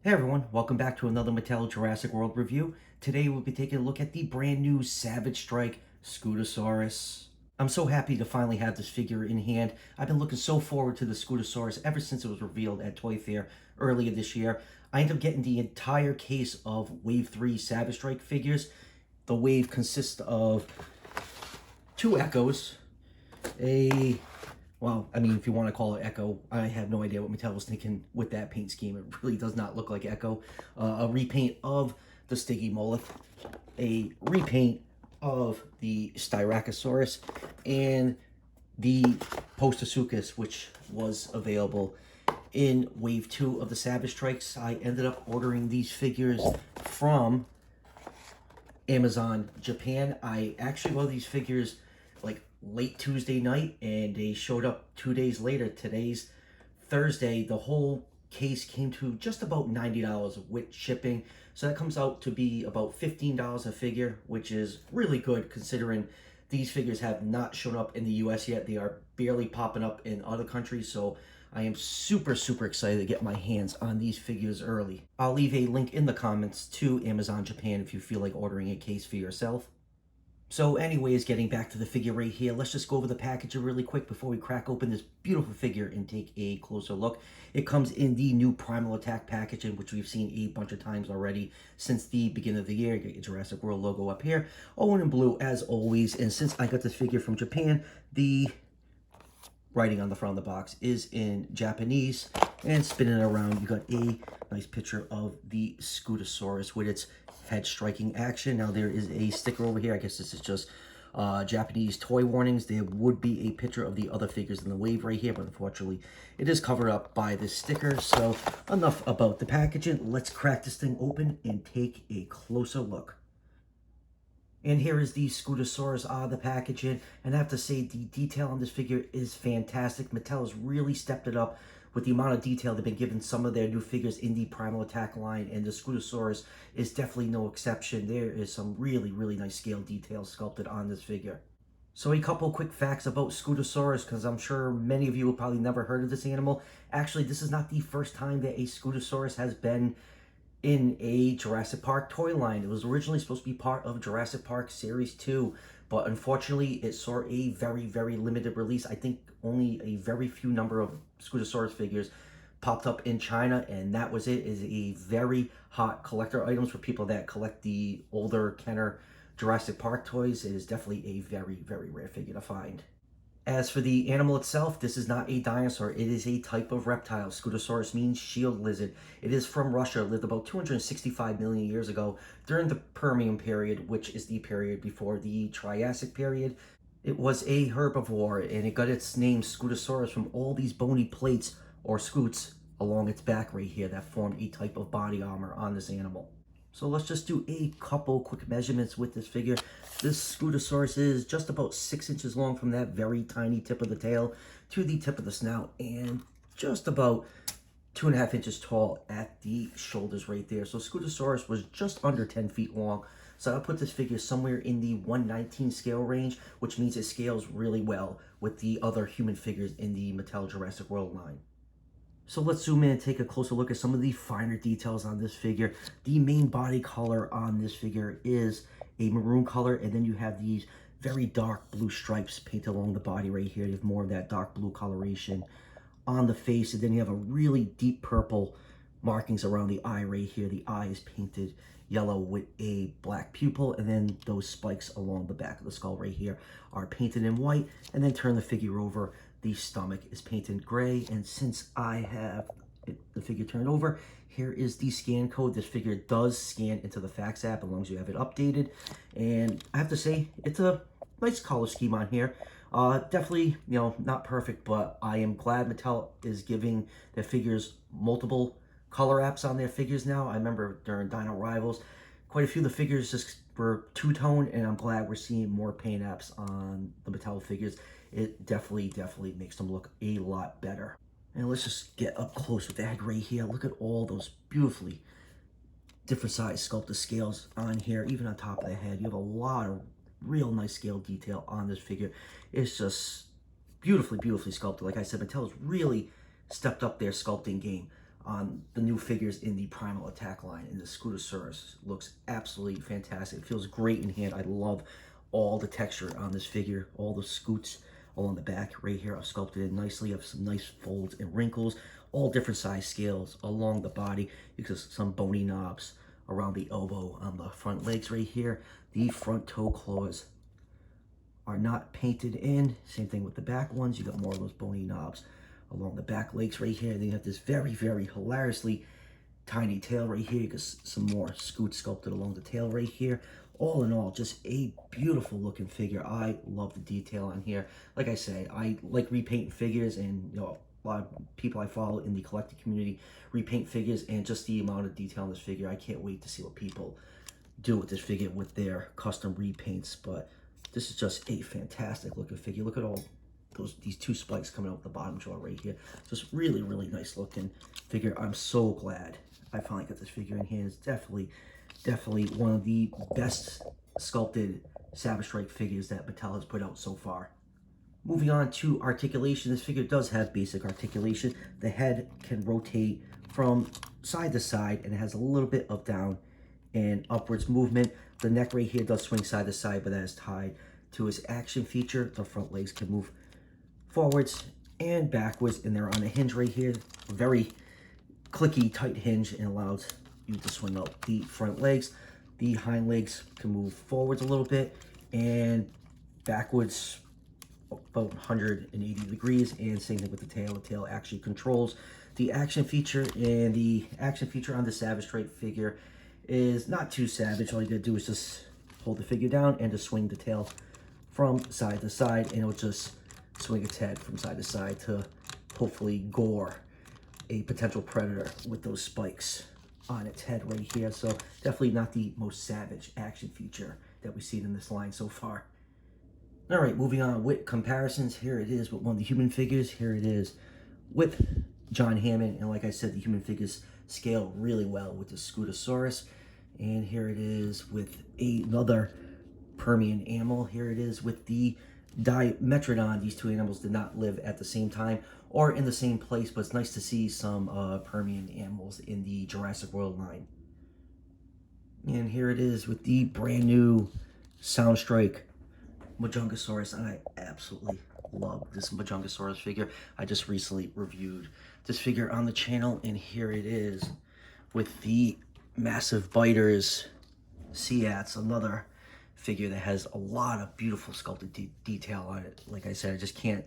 Hey everyone, welcome back to another Mattel Jurassic World review. Today we'll be taking a look at the brand new Savage Strike Scutosaurus. I'm so happy to finally have this figure in hand. I've been looking so forward to the Scutosaurus ever since it was revealed at Toy Fair earlier this year. I ended up getting the entire case of Wave 3 Savage Strike figures. The wave consists of two Echoes, well, I mean, if you want to call it Echo, I have no idea what Mattel was thinking with that paint scheme. It really does not look like Echo. A repaint of the Stygimoloch, a repaint of the Styracosaurus, and the Postosuchus, which was available in Wave 2 of the Savage Strikes. I ended up ordering these figures from Amazon Japan. I actually bought these figures like late Tuesday night, and they showed up 2 days later. Today's Thursday. The whole case came to just about $90 with shipping, so that comes out to be about $15 a figure, which is really good considering these figures have not shown up in the US yet. They are barely popping up in other countries, so I am super excited to get my hands on these figures early. I'll leave a link in the comments to Amazon Japan if you feel like ordering a case for yourself. So anyways, getting back to the figure right here, let's just go over the packaging really quick before we crack open this beautiful figure and take a closer look. It comes in the new Primal Attack packaging, which we've seen a bunch of times already since the beginning of the year. You get your Jurassic World logo up here, Owen in blue as always. And since I got this figure from Japan, the writing on the front of the box is in Japanese. And spinning it around, you got a nice picture of the Scutosaurus with its head striking action. Now there is a sticker over here. I guess this is just Japanese toy warnings. There would be a picture of the other figures in the wave right here, but unfortunately it is covered up by this sticker. So enough about the packaging. Let's crack this thing open and take a closer look. And here is the Scutosaurus out of the packaging, and I have to say the detail on this figure is fantastic. Mattel has really stepped it up with the amount of detail they've been giving some of their new figures in the Primal Attack line, and the Scutosaurus is definitely no exception. There is some really nice scale detail sculpted on this figure. So a couple quick facts about Scutosaurus, because I'm sure many of you have probably never heard of this animal. Actually, this is not the first time that a Scutosaurus has been in a Jurassic Park toy line. It was originally supposed to be part of Jurassic Park Series 2, but unfortunately it saw a very limited release. I think only a very few number of Scutosaurus figures popped up in China, and that was it. It is a very hot collector items for people that collect the older Kenner Jurassic Park toys. It is definitely a very rare figure to find. As for the animal itself, this is not a dinosaur. It is a type of reptile. Scutosaurus means shield lizard. It is from Russia, lived about 265 million years ago during the Permian period, which is the period before the Triassic period. It was a herbivore, and it got its name Scutosaurus from all these bony plates or scutes along its back right here that form a type of body armor on this animal. So let's just do a couple quick measurements with this figure. This Scutosaurus is just about 6 inches long from that very tiny tip of the tail to the tip of the snout, and just about 2.5 inches tall at the shoulders right there. So Scutosaurus was just under 10 feet long. So I'll put this figure somewhere in the 1/19 scale range, which means it scales really well with the other human figures in the Mattel Jurassic World line. So let's zoom in and take a closer look at some of the finer details on this figure. The main body color on this figure is a maroon color, and then you have these very dark blue stripes painted along the body right here. You have more of that dark blue coloration on the face, and then you have a really deep purple markings around the eye right here. The eye is painted yellow with a black pupil, and then those spikes along the back of the skull right here are painted in white. And then turn the figure over, the stomach is painted gray, and since I have the figure turned over, here is the scan code. This figure does scan into the fax app as long as you have it updated, and I have to say it's a nice color scheme on here. Definitely, not perfect, but I am glad Mattel is giving their figures multiple color apps on their figures now. I remember during Dino Rivals, quite a few of the figures just were two-tone, and I'm glad we're seeing more paint apps on the Mattel figures. It definitely makes them look a lot better. And let's just get up close with that right here. Look at all those beautifully different size sculpted scales on here, even on top of the head. You have a lot of real nice scale detail on this figure. It's just beautifully sculpted. Like I said, Mattel's really stepped up their sculpting game. on the new figures in the Primal attack line. And the Scutosaurus looks absolutely fantastic. It feels great in hand. I love all the texture on this figure. All the scoots along the back right here are sculpted in nicely. You have some nice folds and wrinkles, all different size scales along the body. You can see some bony knobs around the elbow on the front legs right here. The front toe claws are not painted in. Same thing with the back ones. You got more of those bony knobs along the back legs right here. Then you have this very, very hilariously tiny tail right here. You got some more scoots sculpted along the tail right here. All in all, just a beautiful looking figure. I love the detail on here. Like I say, I like repainting figures, and you know, a lot of people I follow in the collecting community repaint figures, and just the amount of detail on this figure, I can't wait to see what people do with this figure with their custom repaints. But this is just a fantastic looking figure. Look at all these two spikes coming out the bottom jaw right here. Just really, really nice looking figure. I'm so glad I finally got this figure in hand. It's definitely one of the best sculpted Savage Strike figures that Mattel has put out so far. Moving on to articulation, this figure does have basic articulation. The head can rotate from side to side, and it has a little bit of down and upwards movement. The neck right here does swing side to side, but that is tied to his action feature. The front legs can move forwards and backwards, and they're on a hinge right here. Very clicky, tight hinge, and allows you to swing up the front legs. The hind legs can move forwards a little bit and backwards about 180 degrees, and same thing with the tail. The tail actually controls the action feature, and the action feature on the Savage Strike figure is not too savage. All you gotta do is just hold the figure down and just swing the tail from side to side, and it'll just swing its head from side to side to hopefully gore a potential predator with those spikes on its head right here. So definitely not the most savage action feature that we've seen in this line so far. All right, moving on with comparisons. Here it is with one of the human figures. Here it is with John Hammond. And like I said, the human figures scale really well with the Scutosaurus. And here it is with another Permian animal. Here it is with the Dimetrodon. These two animals did not live at the same time or in the same place, but it's nice to see some Permian animals in the Jurassic World line. And here it is with the brand new Soundstrike Majungasaurus, and I absolutely love this Majungasaurus figure. I just recently reviewed this figure on the channel, and here it is with the Massive Biters Seats, another figure that has a lot of beautiful sculpted detail on it. Like I said, I just can't,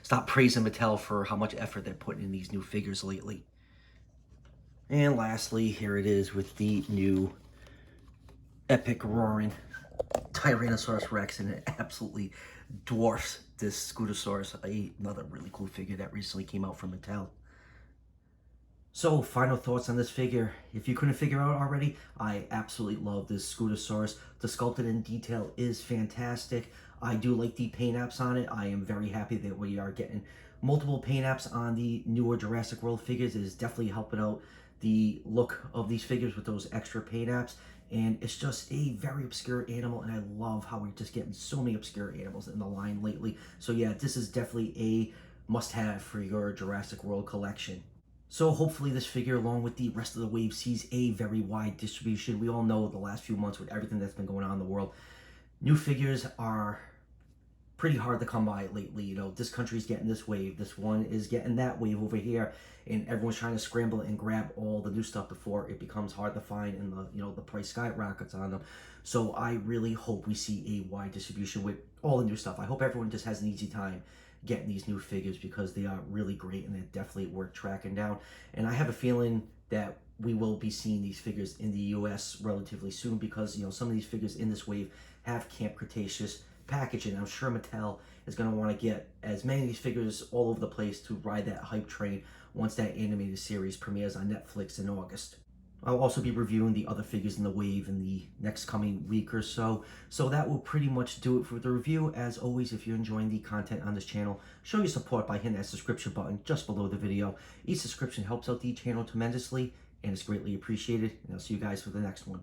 stop praising Mattel for how much effort they're putting in these new figures lately. And lastly, here it is with the new epic roaring Tyrannosaurus Rex, and it absolutely dwarfs this Scutosaurus, another really cool figure that recently came out from Mattel. So, final thoughts on this figure. If you couldn't figure out already, I absolutely love this Scutosaurus. The sculpted in detail is fantastic. I do like the paint apps on it. I am very happy that we are getting multiple paint apps on the newer Jurassic World figures. It is definitely helping out the look of these figures with those extra paint apps. And it's just a very obscure animal, and I love how we're just getting so many obscure animals in the line lately. So yeah, this is definitely a must-have for your Jurassic World collection. So hopefully this figure, along with the rest of the wave, sees a very wide distribution. We all know the last few months with everything that's been going on in the world, new figures are pretty hard to come by lately. This country's getting this wave, this one is getting that wave over here, and everyone's trying to scramble and grab all the new stuff before it becomes hard to find, and the price skyrockets on them. So I really hope we see a wide distribution with all the new stuff. I hope everyone just has an easy time getting these new figures, because they are really great and they're definitely worth tracking down. And I have a feeling that we will be seeing these figures in the US relatively soon, because some of these figures in this wave have Camp Cretaceous packaging. I'm sure Mattel is going to want to get as many of these figures all over the place to ride that hype train once that animated series premieres on Netflix in August. I'll also be reviewing the other figures in the wave in the next coming week or so. So that will pretty much do it for the review. As always, if you're enjoying the content on this channel, show your support by hitting that subscription button just below the video. Each subscription helps out the channel tremendously, and it's greatly appreciated. And I'll see you guys for the next one.